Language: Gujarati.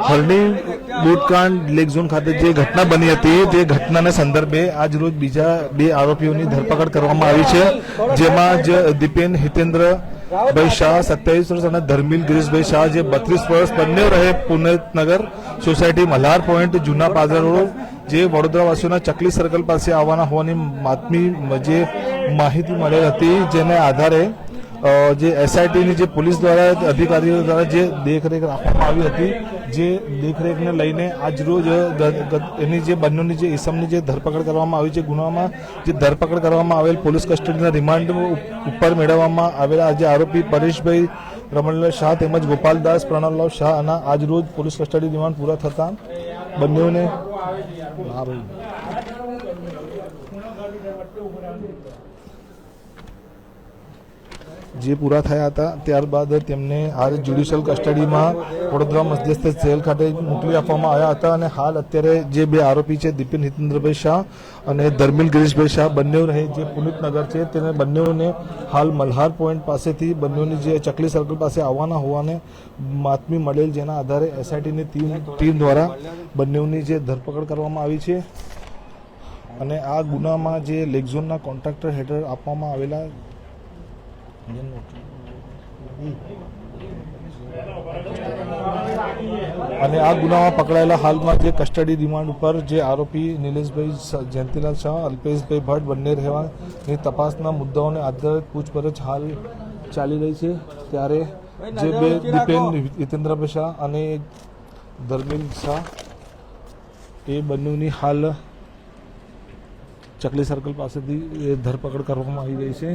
હરણી બૂટકાંડ લેક ઝોન ખાતે જે ઘટના બની હતી તે ઘટનાના સંદર્ભે આજ રોજ બીજા બે આરોપીઓની ધરપકડ કરવામાં આવી છે, જેમાં દીપેન હિતેન્દ્રભાઈ શાહ 27 વર્ષ અને ધર્મિલ ગિરીશભાઈ શાહ જે 32 વર્ષ બંને રહે પુણ્યનગર સોસાયટી મલ્હાર પોઈન્ટ જૂના પાદર રોડ જે વડોદરાવાસીઓના ચકલી સર્કલ પાસે આવવાના હોવાની જે માહિતી મળેલ હતી, જેને આધારે જે એસઆઈટીની જે પોલીસ દ્વારા અધિકારીઓ દ્વારા જે દેખરેખ રાખવામાં આવી હતી, જે દેખરેખને લઈને આજ રોજ એની જે બંનેની જે ઇસમની જે ધરપકડ કરવામાં આવી છે, ગુનામાં જે ધરપકડ કરવામાં આવેલ પોલીસ કસ્ટડીના રિમાન્ડ ઉપર મેળવવામાં આવેલા જે આરોપી પરેશભાઈ રમણલાલ શાહ તેમજ ગોપાલદાસ પ્રણવલાલ શાહ અને આજ રોજ પોલીસ કસ્ટડી રિમાન્ડ પૂરા થતા બંનેઓને જે પૂરા થયા હતા ત્યારબાદ તેમને હાલ જ્યુડિશિયલ કસ્ટડીમાં વડોદરા મધ્યસ્થ જેલ ખાતે મોકલી આપવામાં આવ્યા હતા અને હાલ અત્યારે જે બે આરોપી છે દીપેન હિતેન્દ્રભાઈ શાહ અને ધર્મિલ ગિરીશભાઈ શાહ બંને રહે જે પુનિતનગર છે તેને બંનેઓને હાલ મલ્હાર પોઈન્ટ પાસેથી બંનેઓની જે ચકલી સર્કલ પાસે આવવાના હોવાને બાતમી મળેલ, જેના આધારે એસઆઈટીની ટીમ દ્વારા બંનેઓની જે ધરપકડ કરવામાં આવી છે અને આ ગુનામાં જે લેક ઝોનના કોન્ટ્રાક્ટર હેઠળ આપવામાં આવેલા અને આ ગુનામાં પકડાયેલા હાલમાં જે કસ્ટડી રિમાન્ડ ઉપર જે આરોપી નિલેશભાઈ જયંતિલાલ શાહ, અલ્પેશભાઈ ભટ્ટ બંને રહેવાની તપાસના મુદ્દાઓને આધારિત પૂછપરછ હાલ ચાલી રહી છે, ત્યારે જે બે દીપેન હિતેન્દ્રભાઈ શાહ અને ધર્મિલ શાહ એ બંનેની હાલ ચકલી સર્કલ પાસેથી ધરપકડ કરવામાં આવી રહી છે।